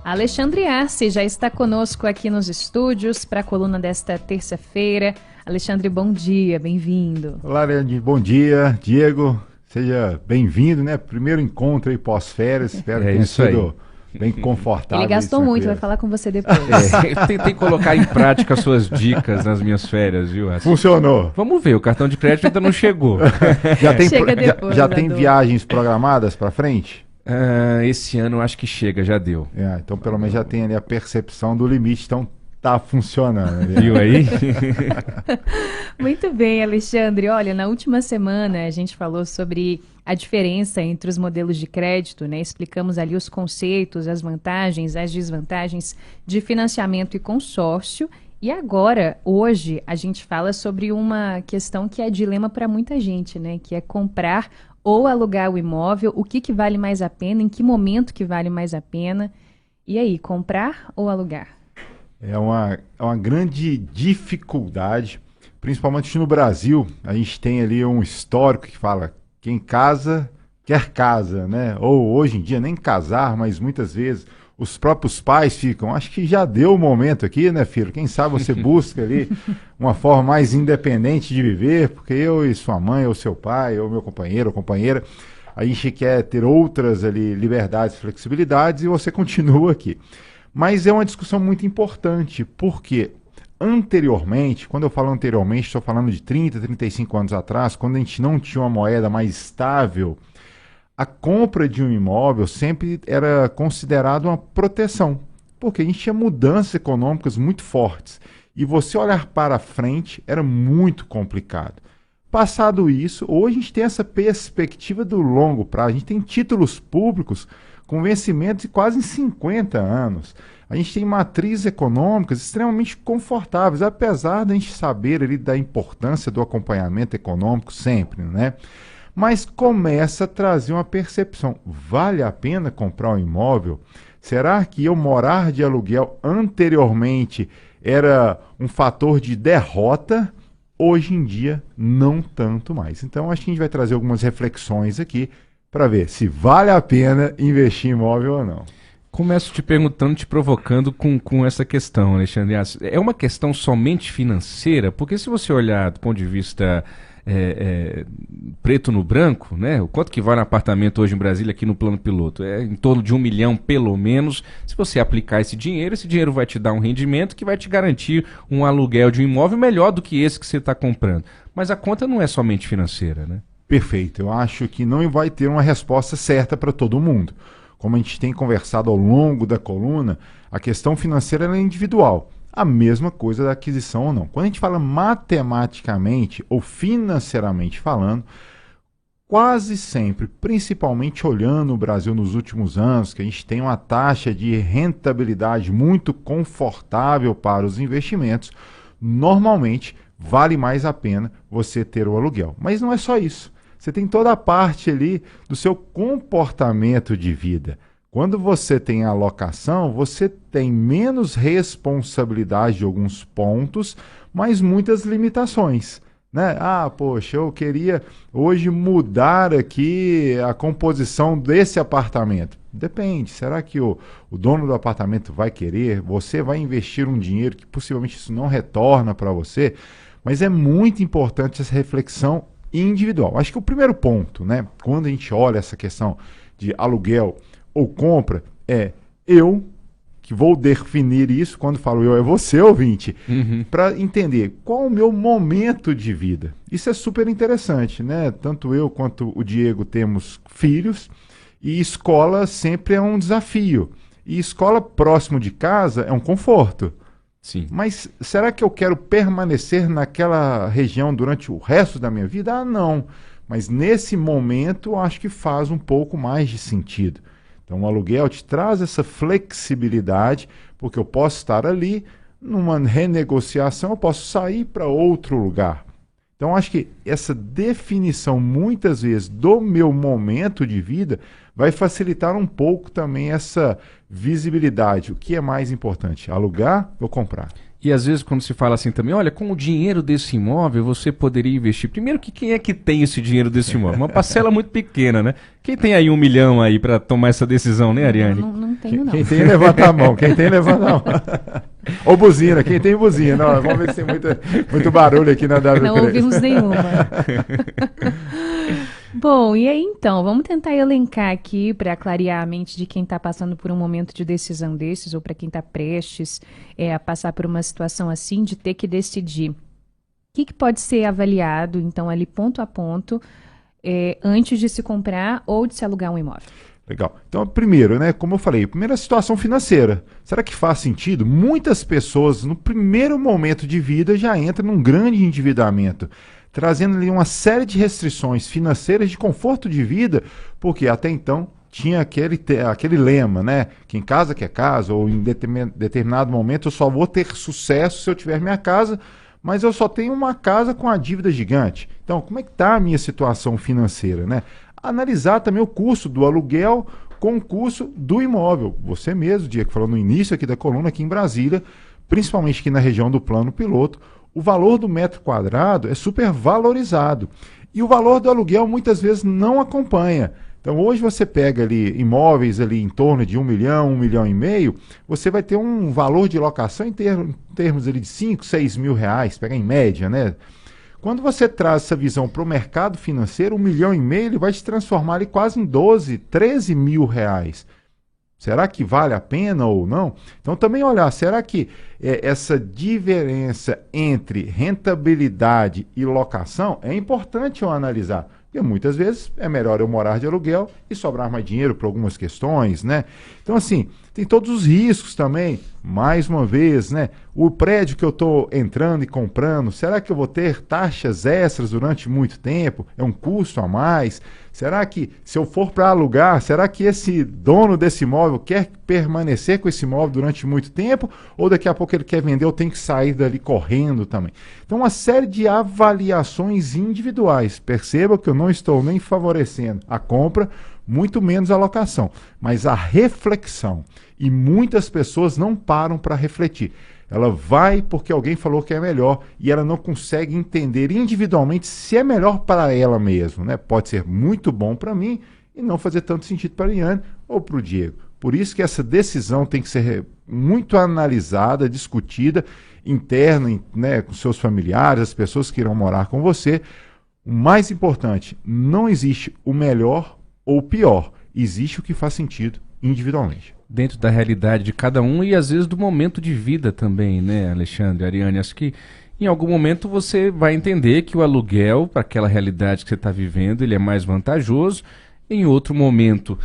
Alexandre Arce já está conosco aqui nos estúdios para a coluna desta terça-feira. Alexandre, bom dia, bem-vindo. Olá, Leandro, bom dia. Diego, seja bem-vindo, né? Primeiro encontro aí pós-férias, espero que tenha sido bem confortável. Ele gastou muito, vai falar com você depois. Eu tentei colocar em prática as suas dicas nas minhas férias, viu? Funcionou. Vamos ver, o cartão de crédito ainda não chegou. Já tem viagens programadas para frente? Esse ano eu acho que chega, já deu. Então pelo menos já tem ali a percepção do limite, então tá funcionando. Viu aí? Muito bem, Alexandre. Olha, na última semana a gente falou sobre a diferença entre os modelos de crédito, né? Explicamos ali os conceitos, as vantagens, as desvantagens de financiamento e consórcio. E agora, hoje, a gente fala sobre uma questão que é dilema para muita gente, né? Que é comprar ou alugar o imóvel, o que vale mais a pena, em que momento que vale mais a pena. E aí, comprar ou alugar? É uma grande dificuldade, principalmente no Brasil. A gente tem ali um histórico que fala quem casa, quer casa, né? Ou hoje em dia nem casar, mas muitas vezes os próprios pais ficam, acho que já deu o momento aqui, né, filho? Quem sabe você busca ali uma forma mais independente de viver, porque eu e sua mãe, ou seu pai, ou meu companheiro ou companheira, a gente quer ter outras ali liberdades, flexibilidades, e você continua aqui. Mas é uma discussão muito importante, porque anteriormente, quando eu falo anteriormente, estou falando de 30, 35 anos atrás, quando a gente não tinha uma moeda mais estável, a compra de um imóvel sempre era considerada uma proteção, porque a gente tinha mudanças econômicas muito fortes. E você olhar para frente era muito complicado. Passado isso, hoje a gente tem essa perspectiva do longo prazo. A gente tem títulos públicos com vencimentos de quase 50 anos. A gente tem matrizes econômicas extremamente confortáveis, apesar de a gente saber ali da importância do acompanhamento econômico sempre, né? Mas começa a trazer uma percepção. Vale a pena comprar um imóvel? Será que eu morar de aluguel anteriormente era um fator de derrota? Hoje em dia, não tanto mais. Então, acho que a gente vai trazer algumas reflexões aqui para ver se vale a pena investir em imóvel ou não. Começo te perguntando, te provocando com essa questão, Alexandre. É uma questão somente financeira? Porque se você olhar do ponto de vista preto no branco, né? O quanto que vale um apartamento hoje em Brasília aqui no plano piloto? É em torno de 1 milhão, pelo menos. Se você aplicar esse dinheiro vai te dar um rendimento que vai te garantir um aluguel de um imóvel melhor do que esse que você está comprando. Mas a conta não é somente financeira, né? Perfeito. Eu acho que não vai ter uma resposta certa para todo mundo. Como a gente tem conversado ao longo da coluna, a questão financeira é individual. A mesma coisa da aquisição ou não. Quando a gente fala matematicamente ou financeiramente falando, quase sempre, principalmente olhando o Brasil nos últimos anos, que a gente tem uma taxa de rentabilidade muito confortável para os investimentos, normalmente vale mais a pena você ter o aluguel. Mas não é só isso. Você tem toda a parte ali do seu comportamento de vida. Quando você tem a alocação, você tem menos responsabilidade de alguns pontos, mas muitas limitações, né? Poxa, eu queria hoje mudar aqui a composição desse apartamento. Depende, será que o dono do apartamento vai querer? Você vai investir um dinheiro que possivelmente isso não retorna para você? Mas é muito importante essa reflexão individual. Acho que o primeiro ponto, né, quando a gente olha essa questão de aluguel ou compra, é eu que vou definir isso. Quando falo eu, é você, ouvinte, para entender qual o meu momento de vida. Isso é super interessante, né? Tanto eu quanto o Diego temos filhos e escola sempre é um desafio. E escola próximo de casa é um conforto. Sim. Mas será que eu quero permanecer naquela região durante o resto da minha vida? Não. Mas nesse momento eu acho que faz um pouco mais de sentido. Então o aluguel te traz essa flexibilidade, porque eu posso estar ali, numa renegociação, eu posso sair para outro lugar. Então acho que essa definição, muitas vezes, do meu momento de vida, vai facilitar um pouco também essa visibilidade. O que é mais importante, alugar ou comprar? E às vezes quando se fala assim também, olha, com o dinheiro desse imóvel você poderia investir. Primeiro que quem é que tem esse dinheiro desse imóvel? Uma parcela muito pequena, né? Quem tem aí 1 milhão aí para tomar essa decisão, né, Ariane? Não tenho, não. Quem tem, levanta a mão. Quem tem, levanta a mão. Ou buzina, quem tem buzina. Ó, vamos ver se tem muito barulho aqui na W3. Não ouvimos nenhuma. Bom, e aí então, vamos tentar elencar aqui para clarear a mente de quem está passando por um momento de decisão desses, ou para quem está prestes a passar por uma situação assim, de ter que decidir. O que pode ser avaliado, então, ali ponto a ponto, antes de se comprar ou de se alugar um imóvel? Legal. Então, primeiro, né, como eu falei, primeiro a situação financeira. Será que faz sentido? Muitas pessoas, no primeiro momento de vida, já entram num grande endividamento, trazendo ali uma série de restrições financeiras de conforto de vida, porque até então tinha aquele lema, né? Quem casa quer casa, ou em determinado momento eu só vou ter sucesso se eu tiver minha casa, mas eu só tenho uma casa com a dívida gigante. Então, como é que está a minha situação financeira, né? Analisar também o custo do aluguel com o custo do imóvel. Você mesmo, Diego, falou no início aqui da coluna, aqui em Brasília, principalmente aqui na região do Plano Piloto, o valor do metro quadrado é super valorizado. E o valor do aluguel muitas vezes não acompanha. Então hoje você pega ali imóveis ali em torno de 1 milhão, 1 milhão e meio, você vai ter um valor de locação em termos ali de 5, 6 mil reais, pega em média, né? Quando você traz essa visão para o mercado financeiro, 1 milhão e meio ele vai te transformar ali quase em 12, 13 mil reais. Será que vale a pena ou não? Então também olhar, será que essa diferença entre rentabilidade e locação é importante eu analisar? Porque muitas vezes é melhor eu morar de aluguel e sobrar mais dinheiro para algumas questões, né? Então assim, tem todos os riscos também, mais uma vez, né? O prédio que eu estou entrando e comprando, será que eu vou ter taxas extras durante muito tempo? É um custo a mais? Será que, se eu for para alugar, será que esse dono desse imóvel quer permanecer com esse imóvel durante muito tempo? Ou daqui a pouco ele quer vender, eu tenho que sair dali correndo também? Então, uma série de avaliações individuais. Perceba que eu não estou nem favorecendo a compra, muito menos a locação, mas a reflexão. E muitas pessoas não param para refletir. Ela vai porque alguém falou que é melhor e ela não consegue entender individualmente se é melhor para ela mesma, né? Pode ser muito bom para mim e não fazer tanto sentido para a Ariane ou para o Diego. Por isso que essa decisão tem que ser muito analisada, discutida, interna, né, com seus familiares, as pessoas que irão morar com você. O mais importante, não existe o melhor ou o pior, existe o que faz sentido individualmente. Dentro da realidade de cada um e às vezes do momento de vida também, né, Alexandre, Ariane? Acho que em algum momento você vai entender que o aluguel, para aquela realidade que você está vivendo, ele é mais vantajoso. Em outro momento,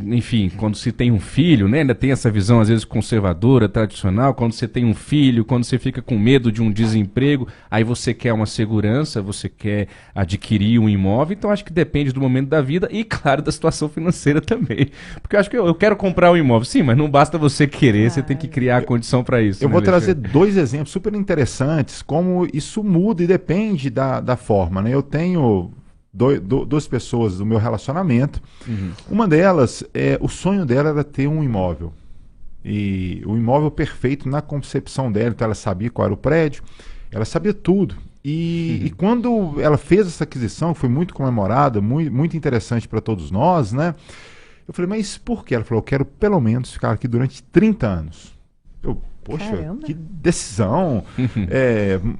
enfim, quando se tem um filho, né, ainda tem essa visão às vezes conservadora, tradicional, quando você tem um filho, quando você fica com medo de um desemprego, aí você quer uma segurança, você quer adquirir um imóvel, então acho que depende do momento da vida e, claro, da situação financeira também. Porque eu acho que eu quero comprar um imóvel, sim, mas não basta você querer, você tem que criar a condição para isso. Eu né, vou Alexandre? trazer 2 exemplos super interessantes, como isso muda e depende da forma, né? Eu tenho 2 pessoas do meu relacionamento. Uma delas, o sonho dela era ter um imóvel. E o imóvel perfeito na concepção dela. Então ela sabia qual era o prédio, ela sabia tudo. E quando ela fez essa aquisição, que foi muito comemorada, muito interessante para todos nós, né? Eu falei, mas por quê? Ela falou, eu quero pelo menos ficar aqui durante 30 anos. Eu, poxa, Caramba. que decisão!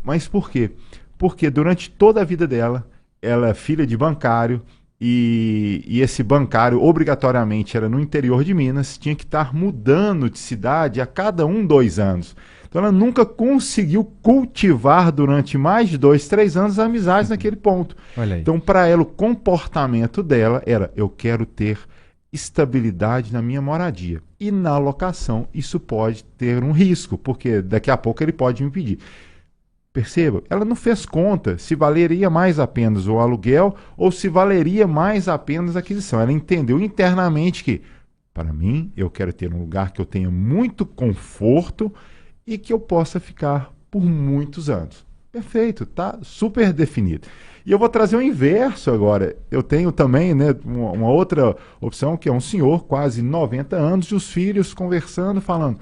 Mas por quê? Porque durante toda a vida dela, ela é filha de bancário e esse bancário obrigatoriamente era no interior de Minas, tinha que estar mudando de cidade a cada 2 anos. Então ela nunca conseguiu cultivar durante mais de 2, 3 anos amizades naquele ponto. Olha aí. Então para ela o comportamento dela era, eu quero ter estabilidade na minha moradia. E na locação isso pode ter um risco, porque daqui a pouco ele pode me pedir. Perceba, ela não fez conta se valeria mais apenas o aluguel ou se valeria mais apenas a aquisição. Ela entendeu internamente que, para mim, eu quero ter um lugar que eu tenha muito conforto e que eu possa ficar por muitos anos. Perfeito, está super definido. E eu vou trazer o inverso agora. Eu tenho também, né, uma outra opção, que é um senhor, quase 90 anos, e os filhos conversando, falando...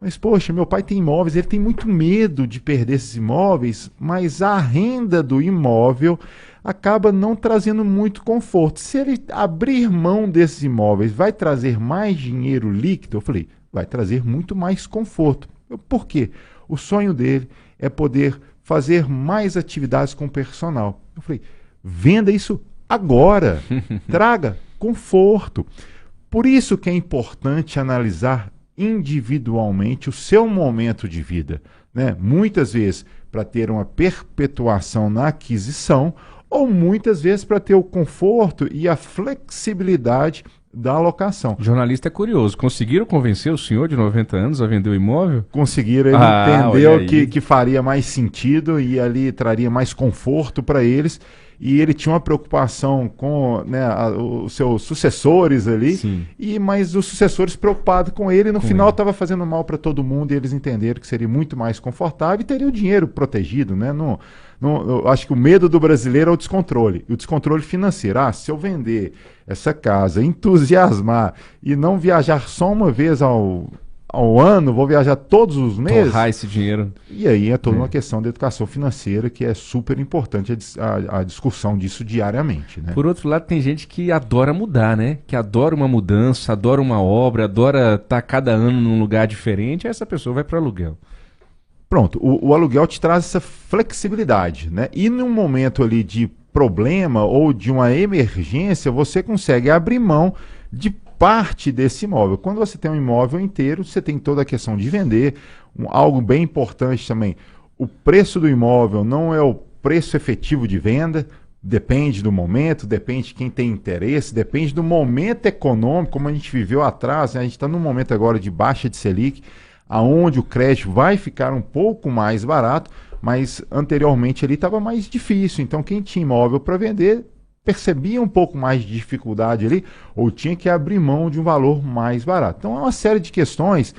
Mas, poxa, meu pai tem imóveis, ele tem muito medo de perder esses imóveis, mas a renda do imóvel acaba não trazendo muito conforto. Se ele abrir mão desses imóveis, vai trazer mais dinheiro líquido? Eu falei, vai trazer muito mais conforto. Por quê? O sonho dele é poder fazer mais atividades com o personal. Eu falei, venda isso agora, traga conforto. Por isso que é importante analisar individualmente o seu momento de vida, né? Muitas vezes para ter uma perpetuação na aquisição ou muitas vezes para ter o conforto e a flexibilidade da alocação. O jornalista é curioso. Conseguiram convencer o senhor de 90 anos a vender o imóvel? Conseguiram, ele entendeu que faria mais sentido e ali traria mais conforto para eles. E ele tinha uma preocupação com, né, os seus sucessores ali, mas os sucessores preocupados com ele, no final estava fazendo mal para todo mundo e eles entenderam que seria muito mais confortável e teria o dinheiro protegido, né? Eu acho que o medo do brasileiro é o descontrole, e o descontrole financeiro. Se eu vender essa casa, entusiasmar e não viajar só uma vez ao ano, vou viajar todos os meses. Torrar esse dinheiro. E aí é toda uma questão de educação financeira que é super importante a discussão disso diariamente, né? Por outro lado, tem gente que adora mudar, né? Que adora uma mudança, adora uma obra, adora estar cada ano num lugar diferente, aí essa pessoa vai para aluguel. Pronto, o aluguel te traz essa flexibilidade, né? E num momento ali de problema ou de uma emergência, você consegue abrir mão de parte desse imóvel. Quando você tem um imóvel inteiro, você tem toda a questão de vender. Algo bem importante também, o preço do imóvel não é o preço efetivo de venda, depende do momento, depende de quem tem interesse, depende do momento econômico, como a gente viveu atrás, né? A gente está num momento agora de baixa de Selic, aonde o crédito vai ficar um pouco mais barato, mas anteriormente ele estava mais difícil. Então quem tinha imóvel para vender percebia um pouco mais de dificuldade ali, ou tinha que abrir mão de um valor mais barato. Então é uma série de questões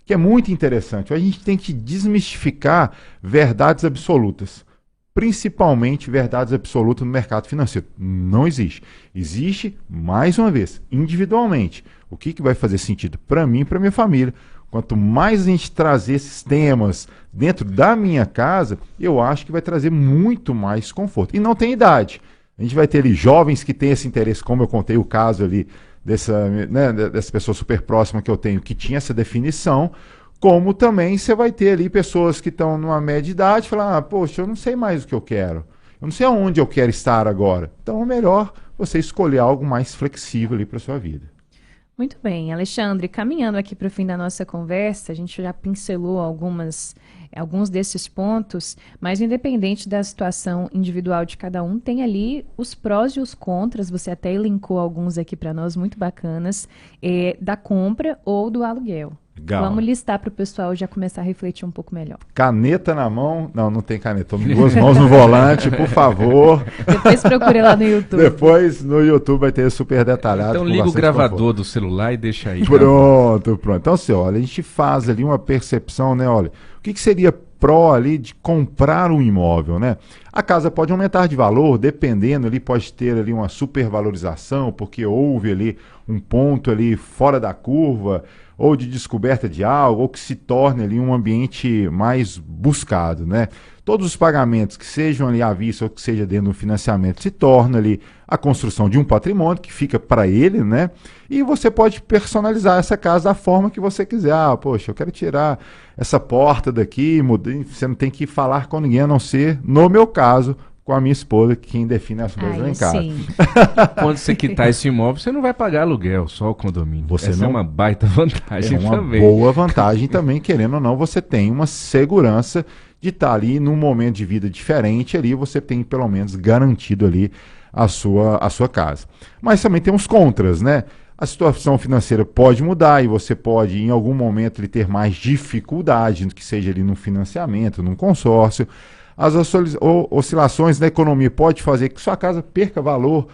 que é muito interessante. A gente tem que desmistificar verdades absolutas, principalmente verdades absolutas no mercado financeiro. Não existe. Existe, mais uma vez, individualmente. O que vai fazer sentido para mim e para minha família. Quanto mais a gente trazer esses temas dentro da minha casa, eu acho que vai trazer muito mais conforto. E não tem idade. A gente vai ter ali jovens que têm esse interesse, como eu contei o caso ali dessa pessoa super próxima que eu tenho, que tinha essa definição, como também você vai ter ali pessoas que estão numa média idade e falam, poxa, eu não sei mais o que eu quero, eu não sei aonde eu quero estar agora. Então é melhor você escolher algo mais flexível ali para a sua vida. Muito bem, Alexandre, caminhando aqui para o fim da nossa conversa, a gente já pincelou alguns desses pontos, mas independente da situação individual de cada um, tem ali os prós e os contras, você até elencou alguns aqui para nós, muito bacanas, da compra ou do aluguel. Legal. Vamos listar para o pessoal já começar a refletir um pouco melhor. Caneta na mão. Não tem caneta. Estou com duas mãos no volante, por favor. Depois procure lá no YouTube. Depois no YouTube vai ter super detalhado. Então liga o gravador do celular e deixa aí. Pronto. Então assim, olha, a gente faz ali uma percepção, né? Olha, o que seria pró ali de comprar um imóvel, né? A casa pode aumentar de valor, dependendo ali, pode ter ali uma supervalorização, porque houve ali um ponto ali fora da curva, ou de descoberta de algo, ou que se torne ali um ambiente mais buscado, né? Todos os pagamentos que sejam ali à vista ou que seja dentro do financiamento se torna ali a construção de um patrimônio que fica para ele, né? E você pode personalizar essa casa da forma que você quiser. Poxa, eu quero tirar essa porta daqui, você não tem que falar com ninguém, a não ser, no meu caso, com a minha esposa, que quem define as coisas lá em casa. Quando você quitar esse imóvel, você não vai pagar aluguel, só o condomínio. Essa é uma baita vantagem também. É uma boa vantagem também, querendo ou não, você tem uma segurança de estar ali num momento de vida diferente, ali você tem pelo menos garantido ali a sua casa. Mas também tem os contras, né? A situação financeira pode mudar e você pode, em algum momento, ele ter mais dificuldade, que seja ali no financiamento, num consórcio. As oscilações na economia pode fazer que sua casa perca valor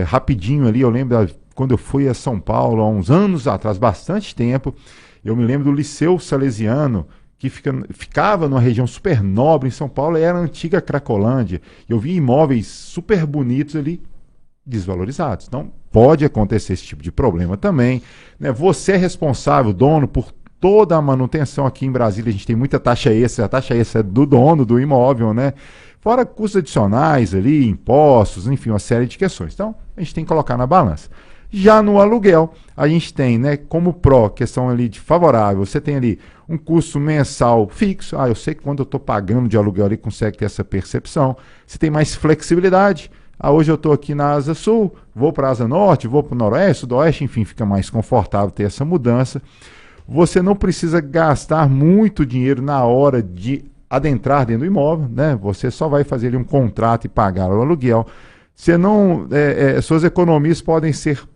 rapidinho ali. Eu lembro quando eu fui a São Paulo, há uns anos atrás, bastante tempo, eu me lembro do Liceu Salesiano, que ficava numa região super nobre em São Paulo, era a antiga Cracolândia. Eu vi imóveis super bonitos ali, desvalorizados. Então, pode acontecer esse tipo de problema também, né? Você é responsável, dono, por toda a manutenção. Aqui em Brasília a gente tem muita taxa extra, a taxa extra é do dono do imóvel, né? Fora custos adicionais ali, impostos, enfim, uma série de questões. Então, a gente tem que colocar na balança. Já no aluguel, a gente tem, né, como pró, questão ali de favorável, você tem ali um custo mensal fixo. Eu sei que quando eu estou pagando de aluguel ali, consegue ter essa percepção. Você tem mais flexibilidade. Hoje eu estou aqui na Asa Sul, vou para a Asa Norte, vou para o Noroeste, Sudoeste, enfim, fica mais confortável ter essa mudança. Você não precisa gastar muito dinheiro na hora de adentrar dentro do imóvel, né? Você só vai fazer ali um contrato e pagar o aluguel. Você não, suas economias podem ser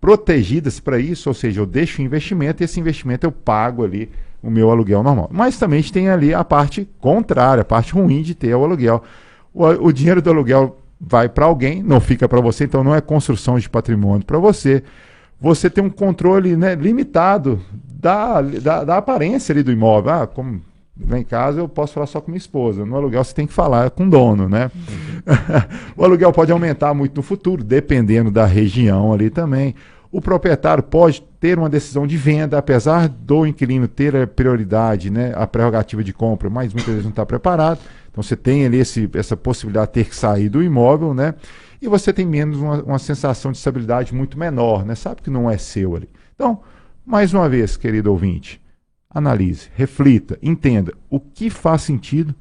protegidas para isso, ou seja, eu deixo o investimento e esse investimento eu pago ali o meu aluguel normal. Mas também a gente tem ali a parte contrária, a parte ruim de ter o aluguel. O dinheiro do aluguel vai para alguém, não fica para você, então não é construção de patrimônio para você. Você tem um controle, né, limitado da aparência ali do imóvel. Como lá em casa eu posso falar só com minha esposa. No aluguel você tem que falar com o dono, né? O aluguel pode aumentar muito no futuro, dependendo da região ali também. O proprietário pode ter uma decisão de venda, apesar do inquilino ter a prioridade, né, a prerrogativa de compra, mas muitas vezes não está preparado. Então você tem ali essa possibilidade de ter que sair do imóvel, né? E você tem menos uma sensação de estabilidade muito menor, né? Sabe que não é seu ali. Então, mais uma vez, querido ouvinte, analise, reflita, entenda o que faz sentido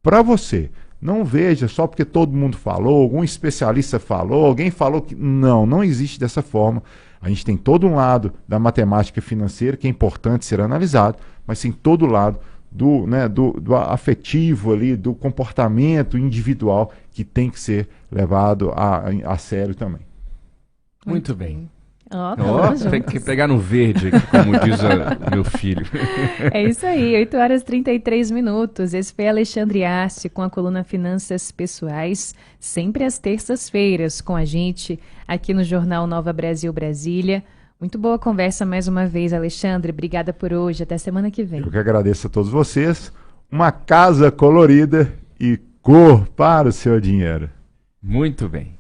para você. Não veja só porque todo mundo falou, algum especialista falou, alguém falou que... Não existe dessa forma. A gente tem todo um lado da matemática financeira que é importante ser analisado, mas tem todo o lado do afetivo ali, do comportamento individual que tem que ser levado a sério também. Muito bem. Tem que pegar no verde aqui, como diz meu filho. É isso aí, 8h33. Esse foi Alexandre Arce com a coluna Finanças Pessoais, sempre às terças-feiras com a gente aqui no Jornal Nova Brasil Brasília. Muito boa conversa mais uma vez, Alexandre. Obrigada por hoje. Até semana que vem. Eu que agradeço a todos vocês. Uma casa colorida e cor para o seu dinheiro. Muito bem.